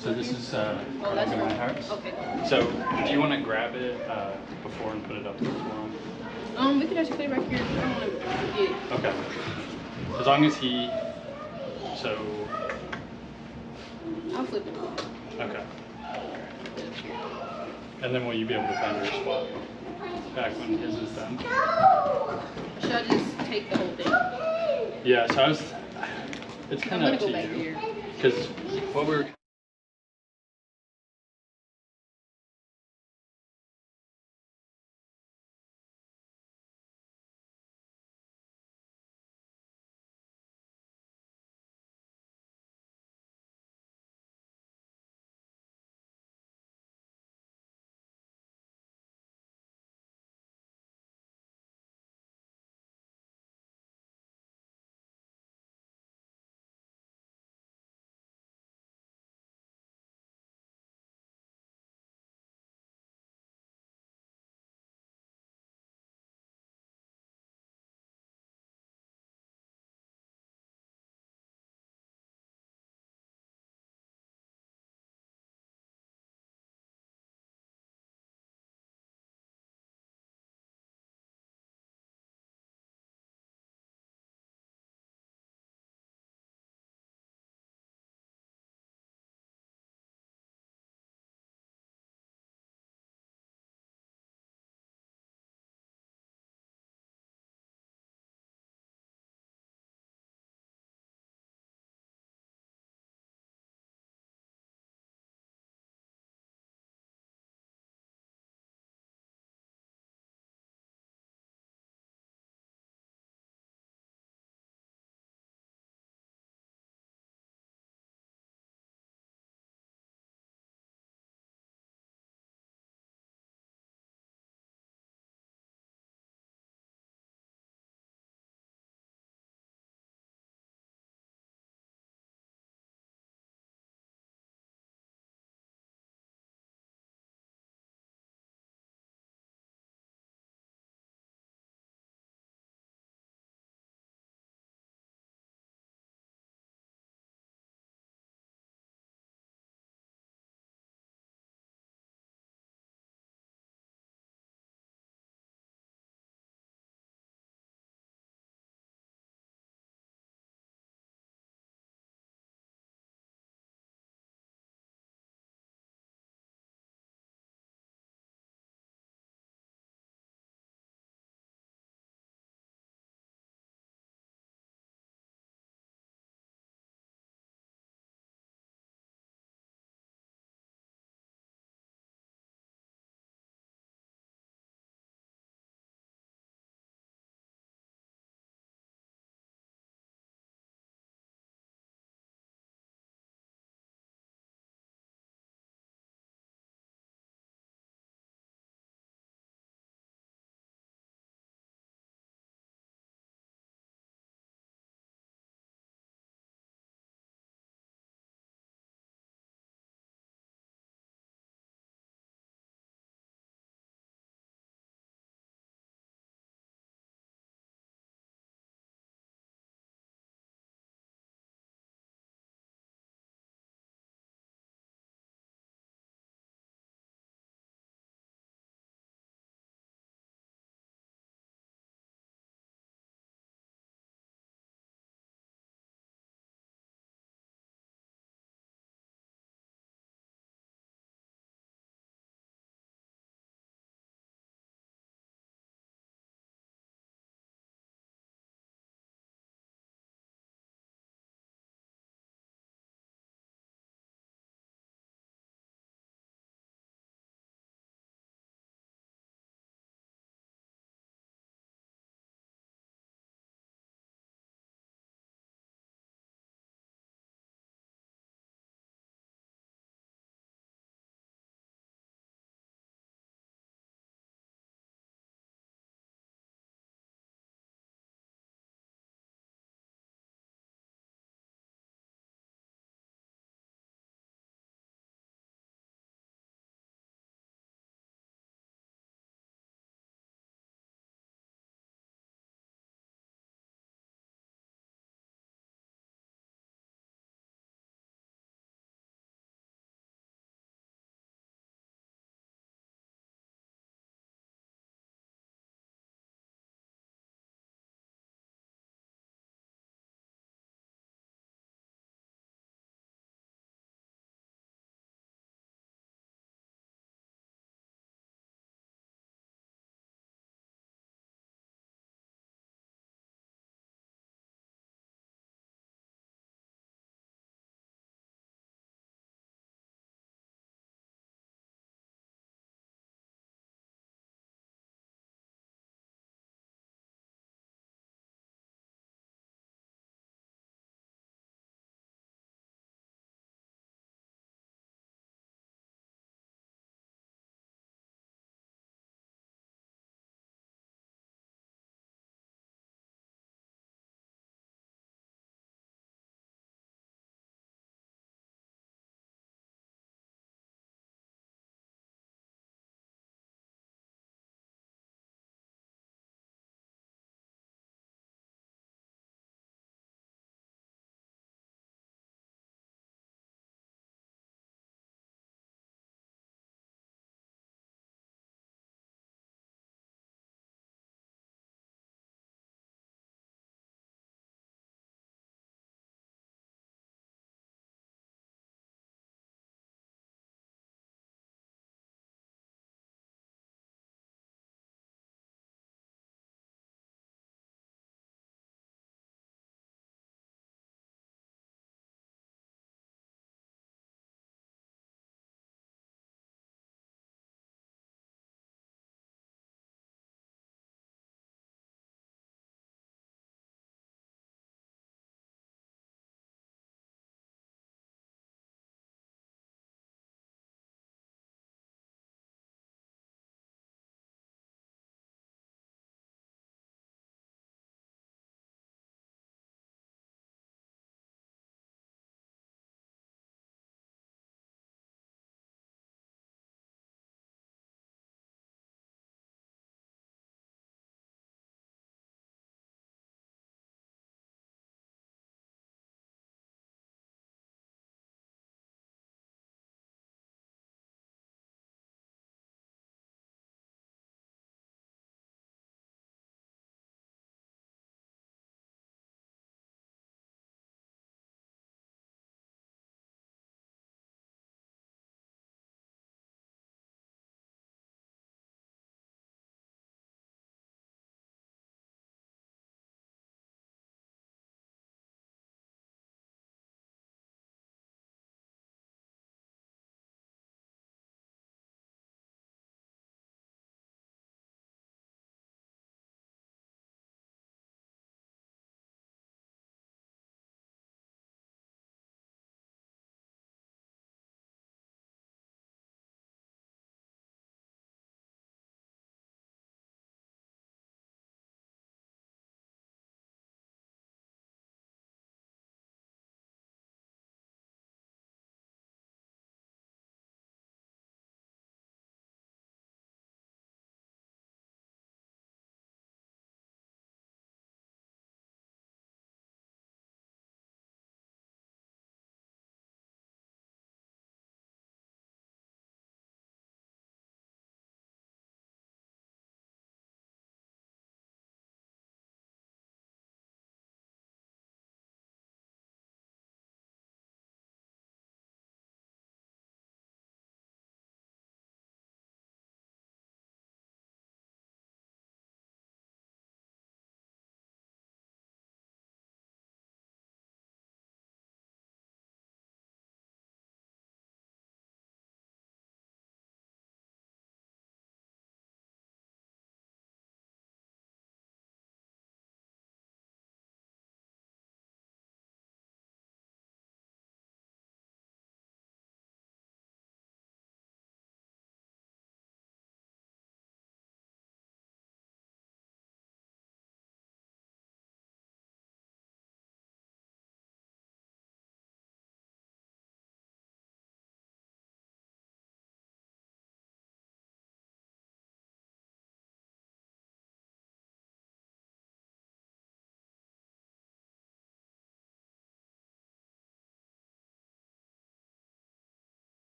So this is Oh, that's my right. house. Okay. So do you want to grab it before and put it up to the floor? We could actually put it right here. I don't want to forget. Okay. As long as he. So. I'll flip it. Okay. And then will you be able to find your spot back when his is done? Should I just take the whole thing? Yeah. So I was. It's kind of up to go back you. there. Because what we were.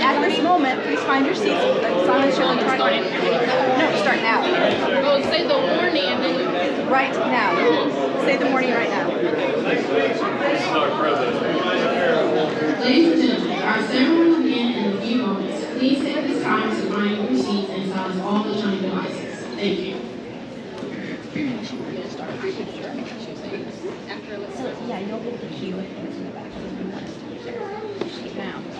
At this moment, please find your seats. Simon Shirley, try to... No, start now. Oh, say the warning and then you... Right now. Say the morning right now. Ladies and gentlemen, our ceremony will begin in a few moments. Please take this time to find your seats and silence all electronic devices. Thank you. So, yeah, you'll get the cue with things in the back. Keep an eye out for that.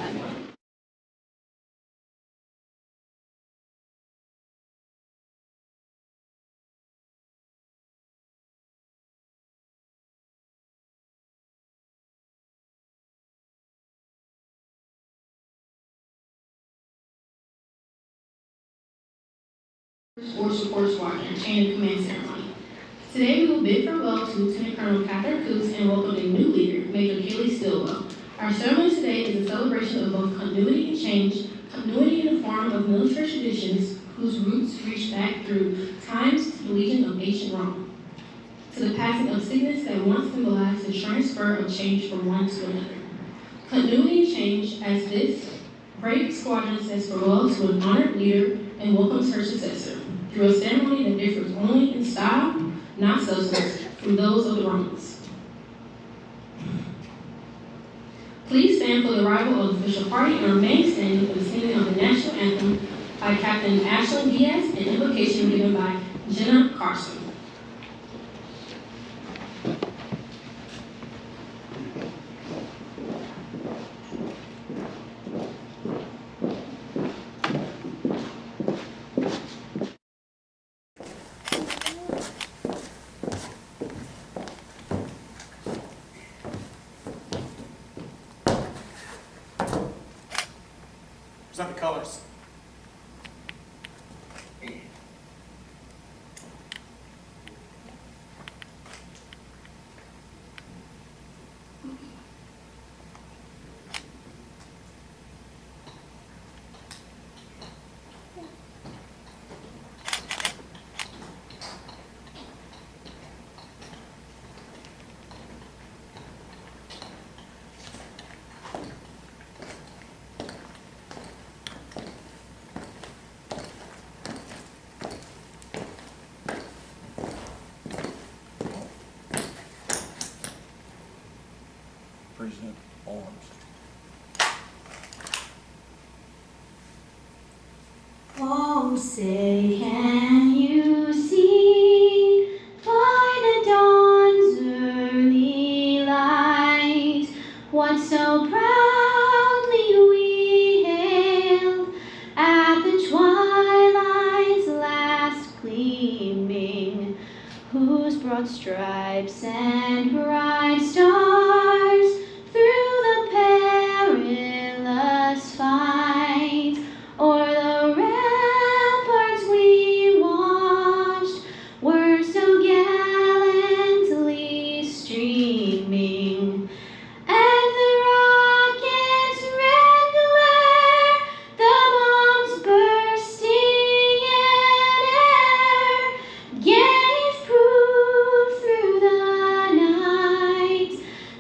Force Support Squadron Chain of Command Ceremony. Today we will bid farewell to Lieutenant Colonel Catherine Coots and welcome a new leader, Major Kelly Stillwell. Our ceremony today is a celebration of both continuity and change, continuity in the form of military traditions whose roots reach back through times to the Legion of ancient Rome, to the passing of sickness that once symbolized the transfer of change from one to another. Continuity and change as this brave squadron says farewell to an honored leader and welcomes her successor through a ceremony that differs only in style, not substance, from those of the Romans. Please stand for the arrival of the official party and remain standing for the singing of the national anthem by Captain Ashley Diaz and invocation given by Jenna Carson. Present the colors. Present arms. Oh, say, can you see by the dawn's early light what so proudly we hailed at the twilight's last gleaming, whose broad stripes and bright stars through the perilous fight o'er the ramparts we watched were so gallantly streaming, and the rocket's red glare, the bombs bursting in air, gave proof through the night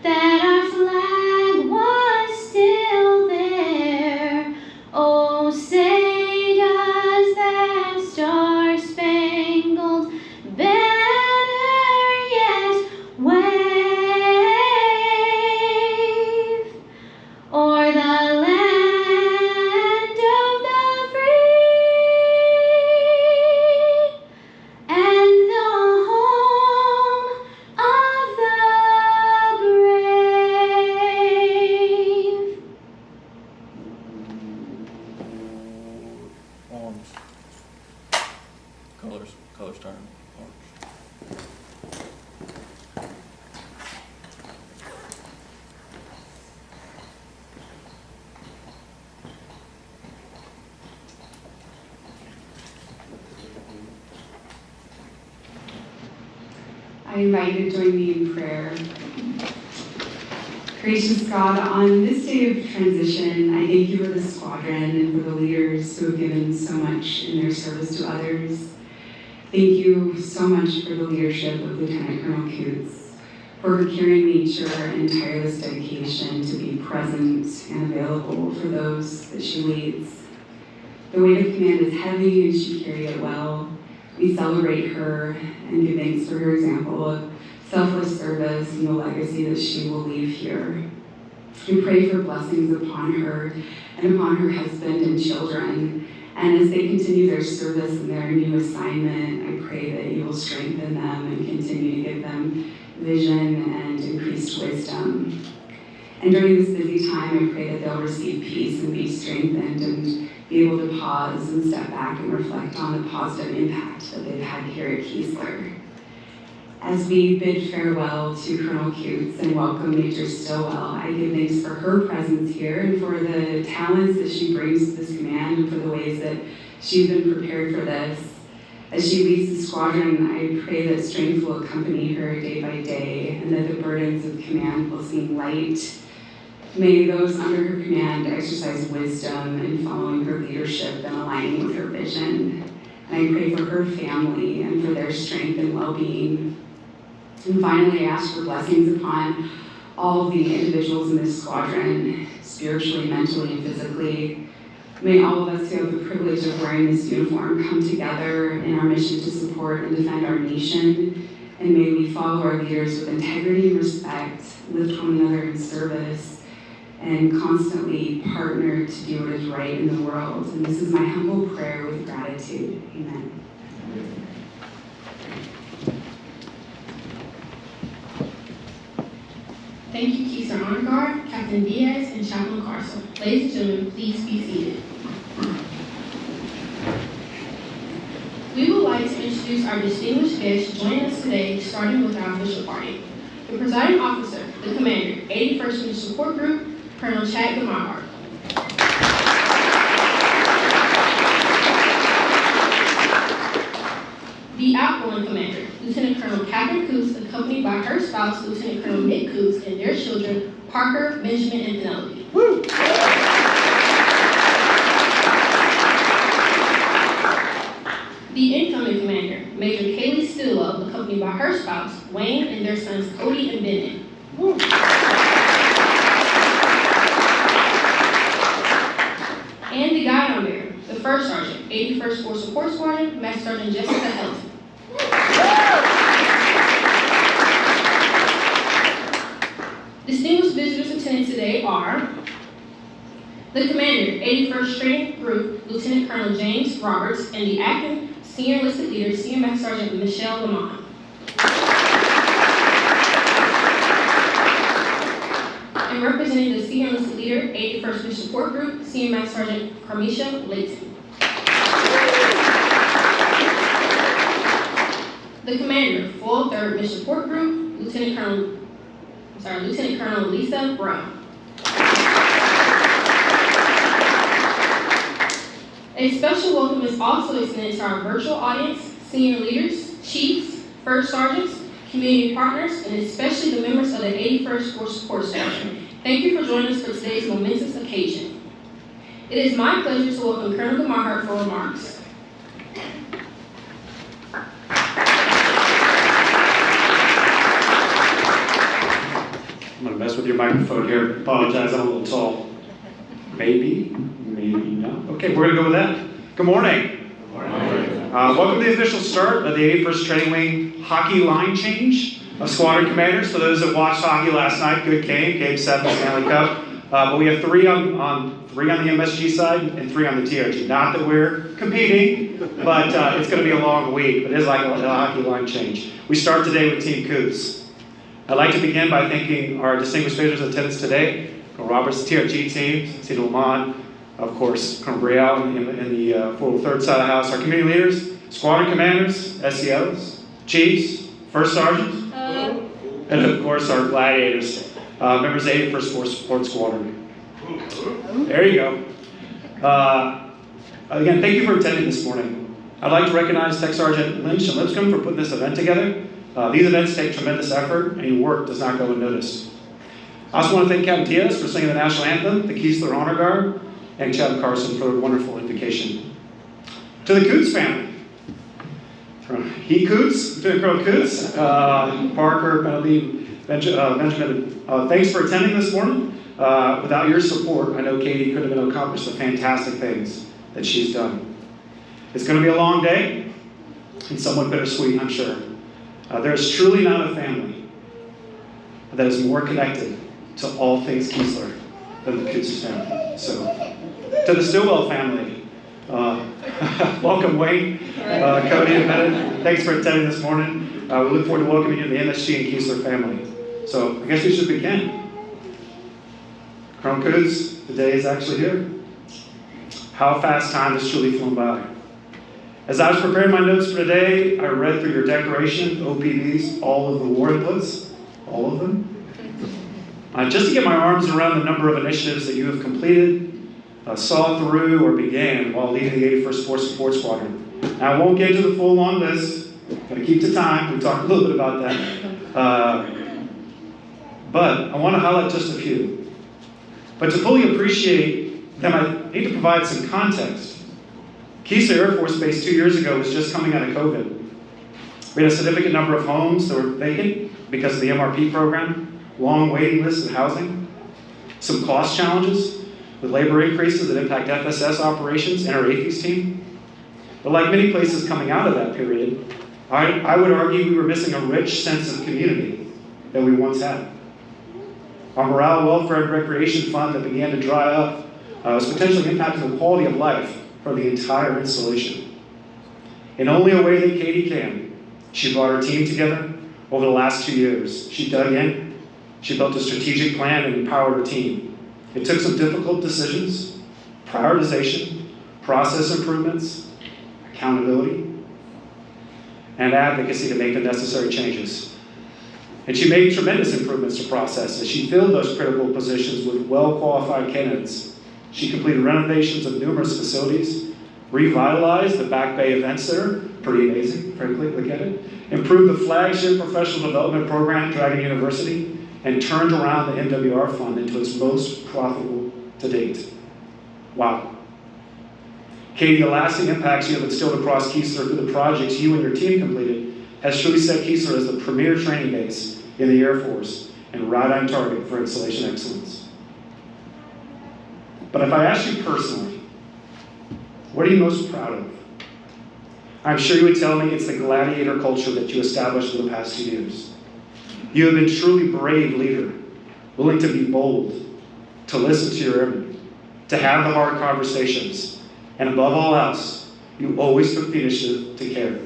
that our flag was still there. Oh, say does that star-spangled banner yet wave o'er the land of the free and the home of the brave? Arms. Colors. Colors turn. Arms. I invite you to join me in prayer. Gracious God, on this day of transition, I thank you for the squadron and for the leaders who have given so much in their service to others. Thank you so much for the leadership of Lieutenant Colonel Coots, for her caring nature and tireless dedication to be present and available for those that she leads. The weight of command is heavy and she carried it well. We celebrate her and give thanks for her example of selfless service and the legacy that she will leave here. We pray for blessings upon her and upon her husband and children. And as they continue their service and their new assignment, I pray that you will strengthen them and continue to give them vision and increased wisdom. And during this busy time, I pray that they'll receive peace and be strengthened and be able to pause and step back and reflect on the positive impact that they've had here at Keesler. As we bid farewell to Colonel Coots and welcome Major Stillwell, I give thanks for her presence here and for the talents that she brings to this command and for the ways that she's been prepared for this. As she leads the squadron, I pray that strength will accompany her day by day and that the burdens of command will seem light. May those under her command exercise wisdom in following her leadership and aligning with her vision. And I pray for her family and for their strength and well-being. And finally, I ask for blessings upon all of the individuals in this squadron, spiritually, mentally, and physically. May all of us who have the privilege of wearing this uniform come together in our mission to support and defend our nation. And may we follow our leaders with integrity and respect, lift one another in service, and constantly partner to do what is right in the world. And this is my humble prayer with gratitude. Amen. Thank you, Keesler Honor Guard, Captain Diaz, and Chaplain Carson. Ladies and gentlemen, please be seated. We would like to introduce our distinguished guests joining us today, starting with our official party. The presiding officer, the commander, 81st Mission Support Group, Colonel Chad Gamahart. The outgoing commander, Lieutenant Colonel Catherine Coots, accompanied by her spouse, Lieutenant Colonel Nick Coots, and their children, Parker, Benjamin, and Penelope. Woo! The incoming commander, Major Kaylee Stillwell, accompanied by her spouse, Wayne, and their sons, Cody and Bennett. Woo! And the guide on bearer, the first sergeant, 81st Force Support Squadron, Master Sergeant Jessica Helton. Distinguished visitors attending today are the commander, 81st Training Group, Lieutenant Colonel James Roberts, and the acting senior enlisted leader, Senior Master Sergeant Michelle Lamont. And representing the senior enlisted leader, 81st Mission Support Group, Senior Master Sergeant Carmisha Layton. The commander, full 3rd Mission Support Group, Lieutenant Colonel Lisa Brown. A special welcome is also extended to our virtual audience, senior leaders, chiefs, first sergeants, community partners, and especially the members of the 81st Force Support Squadron. Thank you for joining us for today's momentous occasion. It is my pleasure to welcome Colonel Gamahart for remarks. I'm gonna mess with your microphone here. Apologize, I'm a little tall. Maybe not. Okay, we're gonna go with that. Good morning. Good morning. Welcome to the official start of the 81st Training Wing hockey line change of squadron commanders. For those that watched hockey last night, good game 7 Stanley Cup. But we have three on the MSG side and 3 on the TRG. Not that we're competing, but it's going to be a long week. But it is like a hockey line change. We start today with Team Coots. I'd like to begin by thanking our distinguished visitors in attendance today. Colonel Roberts, the TRG team, Cedar Lamont, of course, Colonel Brielle in the 403rd side of the house, our community leaders, squadron commanders, SEOs, chiefs, first sergeants, and of course our gladiators, members of the 81st Force Support Squadron. There you go. Again, thank you for attending this morning. I'd like to recognize Tech Sergeant Lynch and Lipscomb for putting this event together. These events take tremendous effort, and your work does not go unnoticed. I also want to thank Captain Diaz for singing the national anthem, the Keesler Honor Guard, and Chad Carson for a wonderful invocation. To the Coots family, Coots, Lieutenant Colonel Coots, Parker, Penelope, Benjamin, thanks for attending this morning. Without your support, I know Katie couldn't have accomplished the fantastic things that she's done. It's going to be a long day and somewhat bittersweet, I'm sure. There is truly not a family that is more connected to all things Kiesler than the Kutz's family. So, to the Stillwell family, welcome Wayne, Cody, and Bennett. Thanks for attending this morning. We look forward to welcoming you to the MSG and Kiesler family. So, I guess we should begin. Colonel Kutz, the day is actually here. How fast time has truly flown by. As I was preparing my notes for today, I read through your declaration, OPBs, all of the war inputs, all of them, just to get my arms around the number of initiatives that you have completed, saw through, or began while leading the 81st Force Support Squadron. Now, I won't get to the full long list. I'm going to keep to time. We talked a little bit about that. But I want to highlight just a few. But to fully appreciate them, I need to provide some context. Kiesler Air Force Base 2 years ago was just coming out of COVID. We had a significant number of homes that were vacant because of the MRP program, long waiting lists in housing, some cost challenges with labor increases that impact FSS operations and our AFES team. But like many places coming out of that period, I would argue we were missing a rich sense of community that we once had. Our morale, welfare, and recreation fund that began to dry up was potentially impacting the quality of life for the entire installation. In only a way that Katie can, she brought her team together over the last 2 years. She dug in, she built a strategic plan, and empowered her team. It took some difficult decisions, prioritization, process improvements, accountability, and advocacy to make the necessary changes. And she made tremendous improvements to processes. She filled those critical positions with well-qualified candidates. She completed renovations of numerous facilities, revitalized the Back Bay Event Center, pretty amazing, frankly, look at it, improved the flagship professional development program, Dragon University, and turned around the MWR fund into its most profitable to date. Wow. Katie, the lasting impacts you have instilled across Kiesler through the projects you and your team completed has truly set Kiesler as the premier training base in the Air Force and right on target for installation excellence. But if I ask you personally, what are you most proud of? I'm sure you would tell me it's the gladiator culture that you established for the past 2 years. You have been truly brave leader, willing to be bold, to listen to your airmen, to have the hard conversations, and above all else, you always took the initiative to care.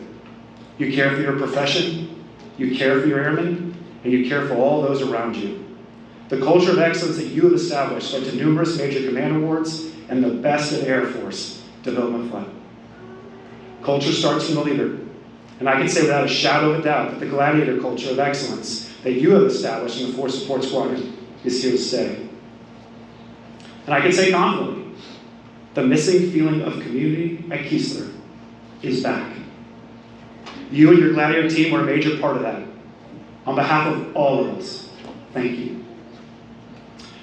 You care for your profession, you care for your airmen, and you care for all those around you. The culture of excellence that you have established led to numerous major command awards and the best in Air Force development flight. Culture starts from the leader, and I can say without a shadow of a doubt that the gladiator culture of excellence that you have established in the Force Support Squadron is here to stay. And I can say confidently, the missing feeling of community at Kiesler is back. You and your gladiator team were a major part of that. On behalf of all of us, thank you.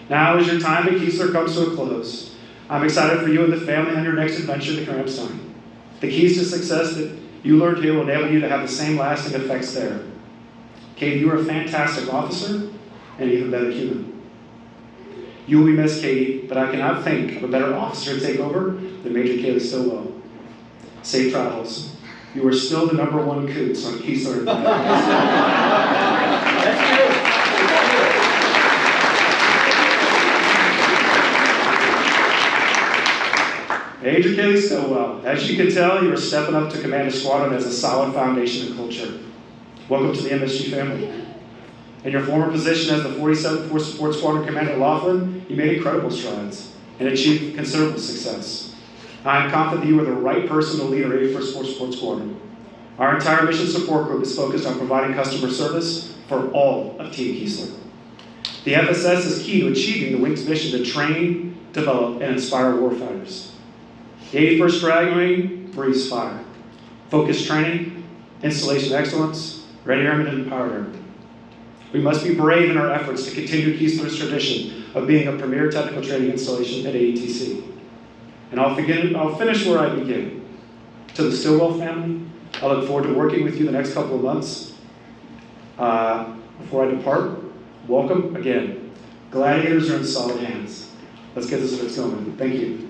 Now, as your time at Kiesler comes to a close, I'm excited for you and the family on your next adventure to Crampstein. The keys to success that you learned here will enable you to have the same lasting effects there. Katie, you are a fantastic officer and even better human. You will be missed, Katie, but I cannot think of a better officer to take over than Major Kaylee Stillwell. Safe travels. You are still the #1 Coots on Kiesler. Major Kaylee Stillwell, as you can tell, you are stepping up to command a squadron as a solid foundation and culture. Welcome to the MSG family. In your former position as the 47th Force Support Squadron Commander at Laughlin, you made incredible strides and achieved considerable success. I am confident that you are the right person to lead our 81st Force Support Squadron. Our entire mission support group is focused on providing customer service for all of Team Kiesler. The FSS is key to achieving the Wing's mission to train, develop, and inspire warfighters. The 81st Dragon Wing breathes fire. Focused training, installation excellence, ready airmen, and empowered airmen. We must be brave in our efforts to continue Kiesler's tradition of being a premier technical training installation at AETC. And I'll finish where I begin. To the Stillwell family, I look forward to working with you the next couple of months. Before I depart, welcome again. Gladiators are in solid hands. Let's get this going. Thank you.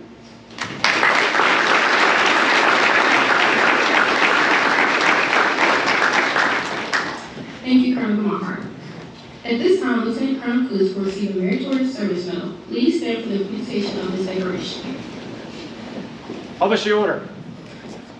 Thank you, Colonel Gamahart. At this time, Lieutenant Colonel Coos will receive a meritorious service medal. Please stand for the presentation of this decoration. Publish the order.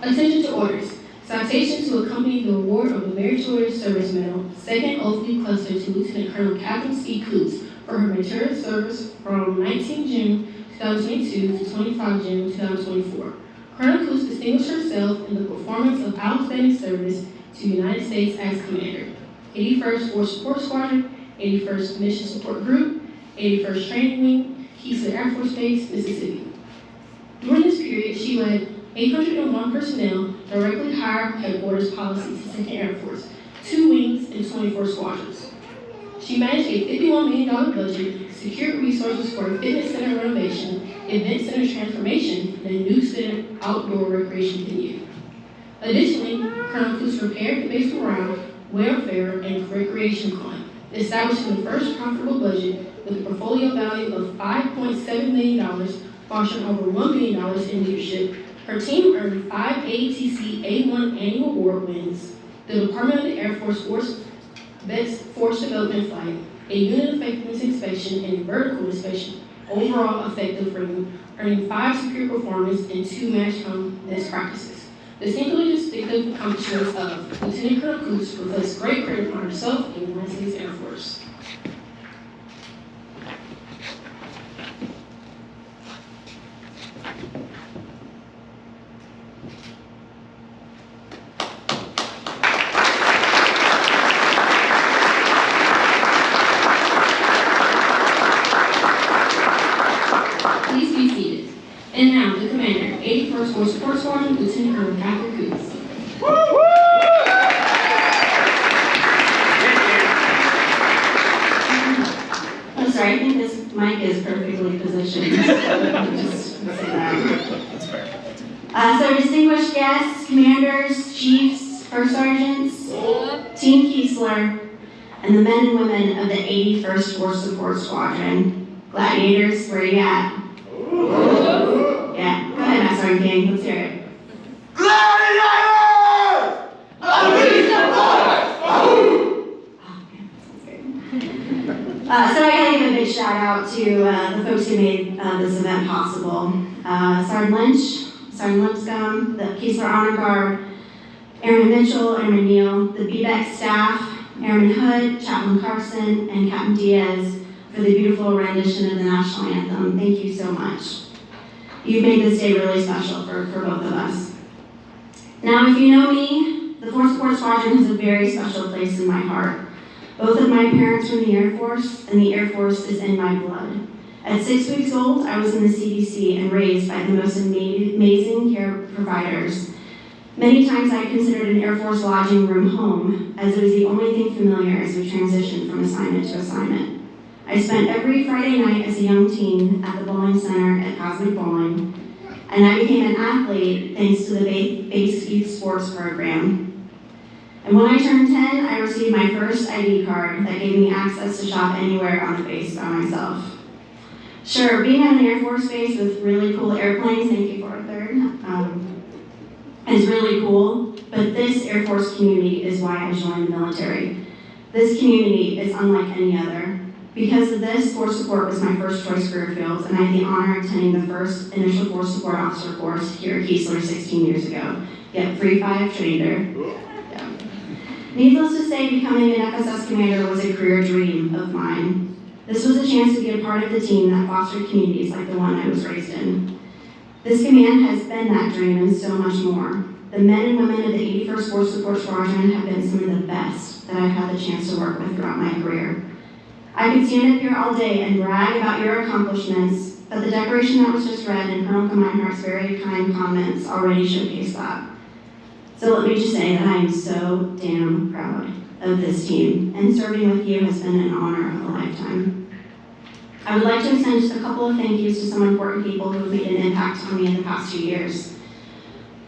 Attention to orders. Citation to accompany the award of the Meritorious Service Medal, second oath cluster to Lieutenant Colonel Catherine C. Coots for her meritorious service from 19 June 2022 to 25 June 2024. Colonel Coots distinguished herself in the performance of outstanding service to the United States as Commander, 81st Force Support Squadron, 81st Mission Support Group, 81st Training Wing, Keesler Air Force Base, Mississippi. During this period, she led 801 personnel, directly hired headquarters policies to 2nd Air Force, 2 wings, and 24 squadrons. She managed a $51 million budget, secured resources for a fitness center renovation, event center transformation, and a new center outdoor recreation venue. Additionally, Colonel Coots repaired the base morale, welfare, and recreation fund, establishing the first profitable budget with a portfolio value of $5.7 million, fostering over $1 million in leadership. Her team earned 5 ATC A1 annual award wins, the Department of the Air Force Best Force Development Flight, a unit effectiveness inspection, and a vertical inspection, overall effective rating, earning 5 superior performance and 2 match home best practices. The singularly distinctive accomplishments of Lieutenant Colonel Coots reflects great credit on herself and the United States Air Force. Please be seated. And now, the Commander, 81st Force Support Squadron, Lieutenant Colonel Catherine Coots. I'm sorry, I think this mic is perfectly positioned. Just say that. That's fair. So distinguished guests, commanders, chiefs, first sergeants, Team Keesler, and the men and women of the 81st Force Support Squadron. Gladiators, where are you at? Yeah, go ahead, Master Sergeant King, let's hear it. Gladiators! So I gotta give a big shout out to the folks who made this event possible. Sergeant Lynch, Sergeant Lipscomb, the Keesler Honor Guard, Airman Mitchell, Airman Neal, the BBEC staff, Airman Hood, Chaplain Carson, and Captain Diaz for the beautiful rendition of the national anthem. Thank you so much. You've made this day really special for both of us. Now, if you know me, the Force Support Squadron has a very special place in my heart. Both of my parents were in the Air Force, and the Air Force is in my blood. At 6 weeks old, I was in the CDC and raised by the most amazing care providers. Many times I considered an Air Force lodging room home, as it was the only thing familiar as we transitioned from assignment to assignment. I spent every Friday night as a young teen at the bowling center at Cosmic Bowling, and I became an athlete thanks to the base youth sports program. And when I turned 10, I received my first ID card that gave me access to shop anywhere on the base by myself. Sure, being at an Air Force base with really cool airplanes, thank you for a third, is really cool, but this Air Force community is why I joined the military. This community is unlike any other. Because of this, Force Support was my first choice career field, and I had the honor of attending the first initial Force Support officer course here at Keesler 16 years ago. Yep, 3-5 trained her. Yeah. Needless to say, becoming an FSS commander was a career dream of mine. This was a chance to be a part of the team that fostered communities like the one I was raised in. This command has been that dream and so much more. The men and women of the 81st Force Support Squadron have been some of the best that I've had the chance to work with throughout my career. I could stand up here all day and brag about your accomplishments, but the declaration that was just read and Colonel Meinhardt's very kind comments already showcase that. So let me just say that I am so damn proud of this team, and serving with you has been an honor of a lifetime. I would like to extend just a couple of thank yous to some important people who have made an impact on me in the past 2 years.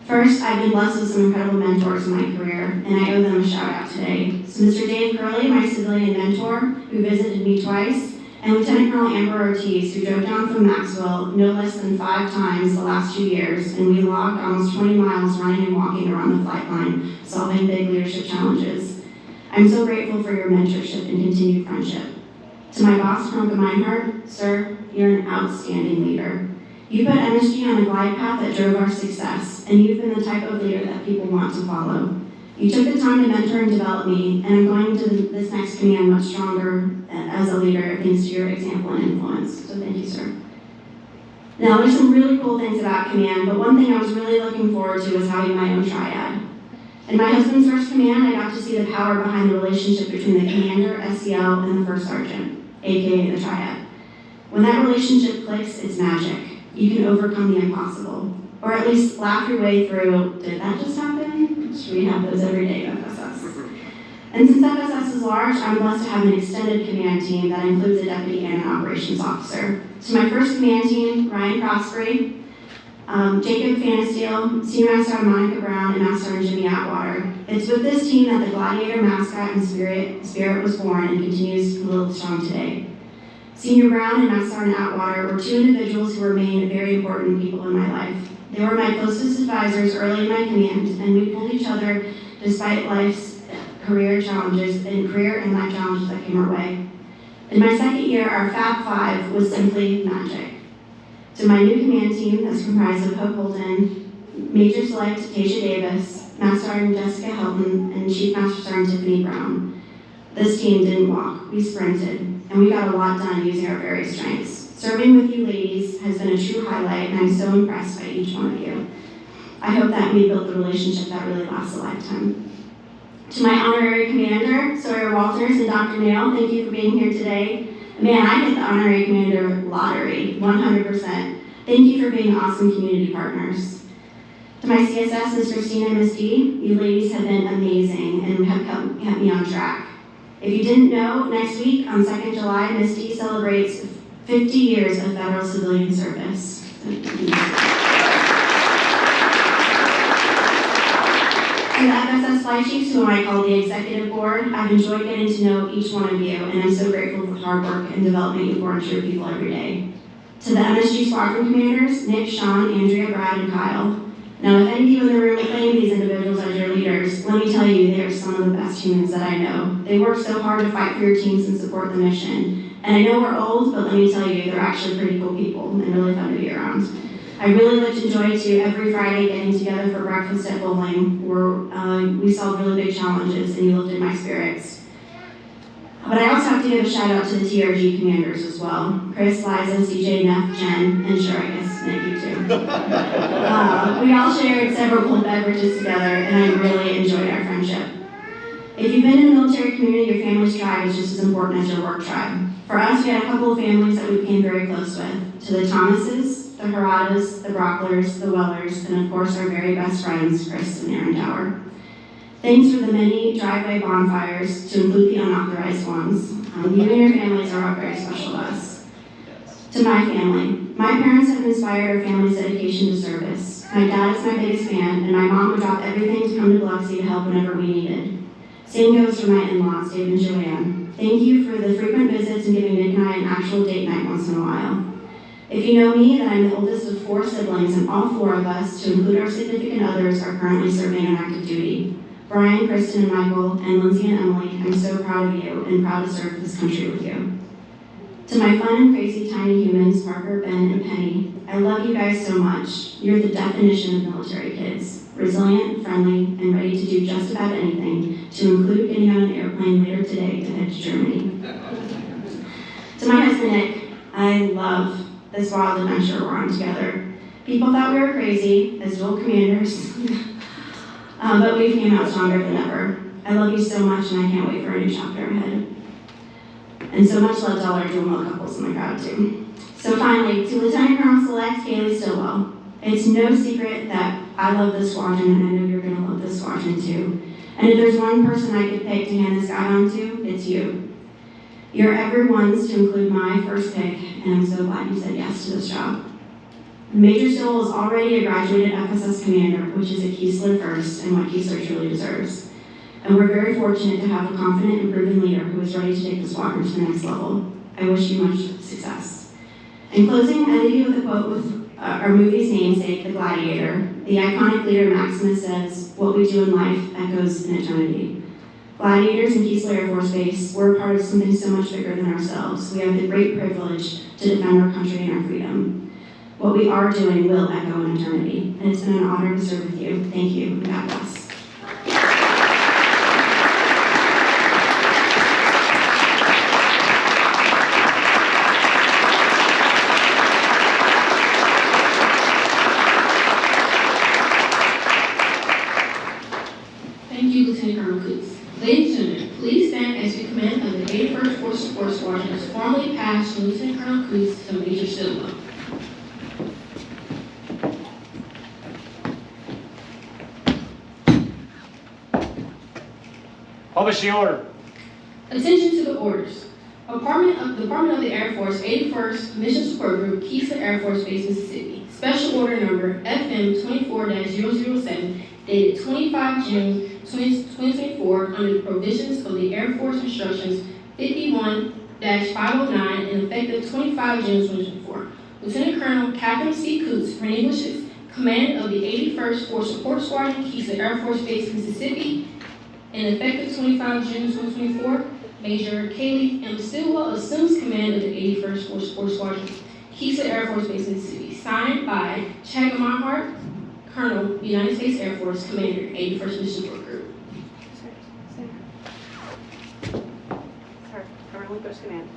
First, I've been blessed with some incredible mentors in my career, and I owe them a shout out today. So Mr. Dave Curley, my civilian mentor, who visited me twice, and Lieutenant Colonel Amber Ortiz, who drove down from Maxwell no less than 5 times the last 2 years, and we logged almost 20 miles running and walking around the flight line, solving big leadership challenges. I'm so grateful for your mentorship and continued friendship. To my boss, Colonel Meinhardt, sir, you're an outstanding leader. You put MSG on a glide path that drove our success, and you've been the type of leader that people want to follow. You took the time to mentor and develop me, and I'm going to this next command much stronger as a leader thanks to your example and influence. So thank you, sir. Now, there's some really cool things about command, but one thing I was really looking forward to was having my own triad. In my husband's first command, I got to see the power behind the relationship between the commander, SEL, and the first sergeant, aka the triad. When that relationship clicks, it's magic. You can overcome the impossible, or at least laugh your way through, did that just happen? We have those every day at FSS. And since FSS is large, I'm blessed to have an extended command team that includes a deputy and an operations officer. To my first command team, Ryan Crosby, Jacob Fanisteel, Senior Master Sergeant Monica Brown, and Master Sergeant Jimmy Atwater. It's with this team that the Gladiator mascot and spirit was born and continues to live strong today. Senior Brown and Master Sergeant Atwater were 2 individuals who remain very important people in my life. They were my closest advisors early in my command, and we pulled each other despite life's career and life challenges that came our way. In my second year, our Fab Five was simply magic. To my new command team that's comprised of Hope Holden, Major Select Tasha Davis, Master Sergeant Jessica Helton, and Chief Master Sergeant Tiffany Brown. This team didn't walk, we sprinted, and we got a lot done using our various strengths. Serving with you ladies has been a true highlight, and I'm so impressed by each one of you. I hope that we built the relationship that really lasts a lifetime. To my honorary commander, Sawyer Walters and Dr. Nail, thank you for being here today. Man, I hit the honorary commander lottery, 100%. Thank you for being awesome community partners. To my CSS, Ms. Christina and Ms. D, you ladies have been amazing and have kept me on track. If you didn't know, next week on 2nd July, Ms. D celebrates 50 years of federal civilian service. To the FSS flight chiefs, whom I call the executive board, I've enjoyed getting to know each one of you, and I'm so grateful for the hard work and development you pour into your people every day. To the MSG squadron commanders, Nick, Sean, Andrea, Brad, and Kyle. Now, if any of you in the room claim these individuals as your leaders, let me tell you, they are some of the best humans that I know. They work so hard to fight for your teams and support the mission. And I know we're old, but let me tell you, they're actually pretty cool people and really fun to be around. I really look enjoy to every Friday getting together for breakfast at bowling, where we solved really big challenges and you lifted my spirits. But I also have to give a shout out to the TRG commanders as well. Chris, Liza, CJ, Neff, Jen, and sure, I guess Nick, you too. We all shared several cold beverages together, and I really enjoyed our friendship. If you've been in the military community, your family's tribe is just as important as your work tribe. For us, we had a couple of families that we became very close with. To the Thomases, the Haradas, the Brocklers, the Wellers, and of course our very best friends, Chris and Aaron Dower. Thanks for the many driveway bonfires, to include the unauthorized ones. You and your families are all very special to us. To my family, my parents have inspired our family's dedication to service. My dad is my biggest fan, and my mom would drop everything to come to Biloxi to help whenever we needed. Same goes for my in-laws, Dave and Joanne. Thank you for the frequent visits and giving Nick and I an actual date night once in a while. If you know me, then I'm the oldest of 4 siblings, and all 4 of us, to include our significant others, are currently serving on active duty. Brian, Kristen, and Michael, and Lindsay and Emily, I'm so proud of you and proud to serve this country with you. To my fun and crazy tiny humans, Parker, Ben, and Penny, I love you guys so much. You're the definition of military kids. Resilient, friendly, and ready to do just about anything, to include getting on an airplane later today to head to Germany. To my husband, Nick, I love this wild adventure we're on together. People thought we were crazy as dual commanders, but we came out stronger than ever. I love you so much, and I can't wait for a new chapter ahead. And so much love to all our dual male couples in the crowd, too. So finally, to Lieutenant Colonel Select Kaylee Stillwell, it's no secret that I love this squadron, and I know you're going to love this squadron, too. And if there's one person I could pick to hand this guy on to, it's you. You're everyone's, to include my first pick, and I'm so glad you said yes to this job. Major Stillwell is already a graduated FSS commander, which is a Keesler first and what Keesler truly deserves. And we're very fortunate to have a confident and proven leader who is ready to take the squadron to the next level. I wish you much success. In closing, I leave you with a quote with our movie's namesake, The Gladiator. The iconic leader Maximus says, "What we do in life echoes in eternity." Gladiators in Keesler Air Force Base, we're a part of something so much bigger than ourselves. We have the great privilege to defend our country and our freedom. What we are doing will echo in eternity, and it's been an honor to serve with you. Thank you, and God bless. Thank you, Lieutenant Colonel Coots. Ladies and gentlemen, please stand as we command of the 81st Force Support Squadron is formally passed from Lieutenant Colonel Coots to Major Stillwell. Publish the order. Attention to the orders. Department of the Air Force 81st Mission Support Group, Keesler Air Force Base, Mississippi. Special Order Number FM 24-007, dated 25 June 2024, under the provisions of the Air Force Instructions 51-509 and effective 25 June 2024. Lieutenant Colonel Catherine C. Coots relinquishes command of the 81st Force Support Squadron, Keesler Air Force Base, Mississippi, and effective 25 June 2024. Major Kaylee M. Stillwell assumes command of the 81st Force Support Squadron, Keesler Air Force Base, Mississippi. Signed by Chad Marhart, Colonel, United States Air Force, Commander, 81st Mission Support Group. Sir, I relinquish command.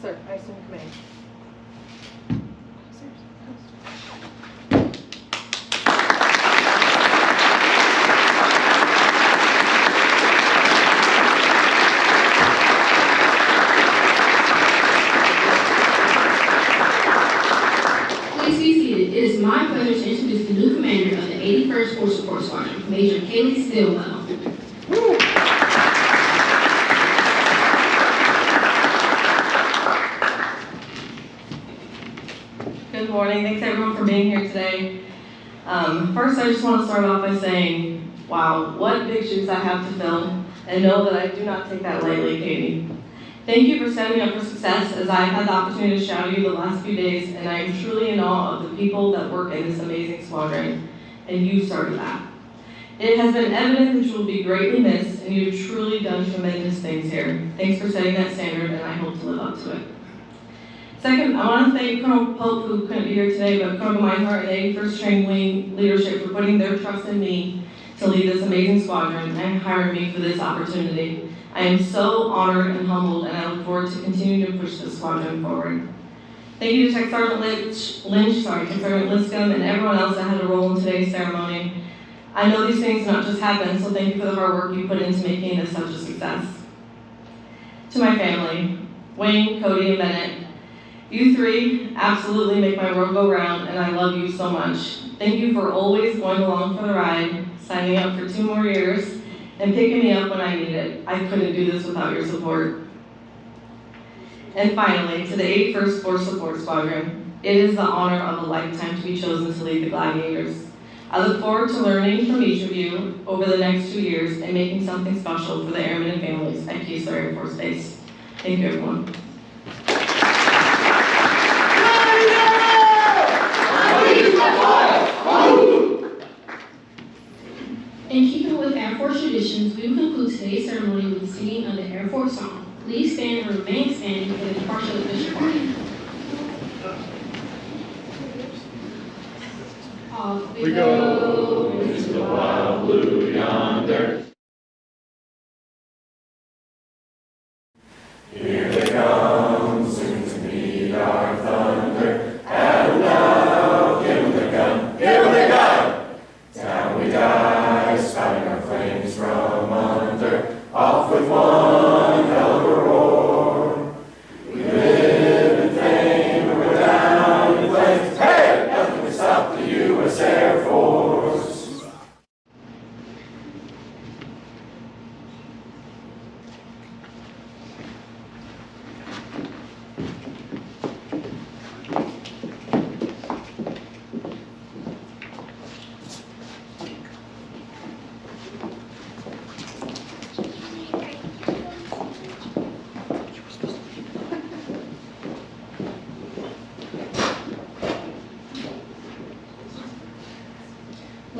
Sir, I assume command. Please be seated. It is my pleasure to introduce the new commander of the 81st Force Support Squadron, Major Kaylee Stillwell. Good morning. Thanks everyone for being here today. First, I just want to start off by saying, wow, what big shoes I have to fill, and know that I do not take that lightly, Katie. Thank you for setting me up for success, as I've had the opportunity to shadow you the last few days, and I am truly in awe of the people that work in this amazing squadron, and you started that. It has been evident that you will be greatly missed, and you have truly done tremendous things here. Thanks for setting that standard, and I hope to live up to it. Second, I want to thank Colonel Pope, who couldn't be here today, but Colonel Meinhardt and 81st Training Wing leadership for putting their trust in me to lead this amazing squadron and hiring me for this opportunity. I am so honored and humbled, and I look forward to continuing to push this squadron forward. Thank you to Tech Sergeant Tech Sergeant Liscombe, and everyone else that had a role in today's ceremony. I know these things do not just happen, so thank you for the hard work you put into making this such a success. To my family, Wayne, Cody, and Bennett, you three absolutely make my world go round, and I love you so much. Thank you for always going along for the ride, signing up for 2 more years, and picking me up when I need it. I couldn't do this without your support. And finally, to the 81st Force Support Squadron, it is the honor of a lifetime to be chosen to lead the Gladiators. I look forward to learning from each of you over the next 2 years and making something special for the airmen and families at Keesler Air Force Base. Thank you, everyone. In keeping with Air Force traditions, we will conclude today's ceremony with the singing of the Air Force song. Please stand and remain standing for the departure of the official party. Off we go into the wild blue yonder. Here they come, soon to meet our thunder. At a love, give 'em the gun, give 'em the gun. Down we die, spouting our flames from under. Off with one hell of a roar. We live in fame, and we're down in flames. Hey, nothing can stop the U.S. Air Force.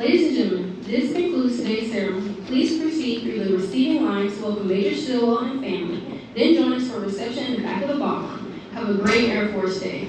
Ladies and gentlemen, this concludes today's ceremony. Please proceed through the receiving lines to welcome Major Stillwell and family. Then join us for a reception in the back of the ballroom. Have a great Air Force Day.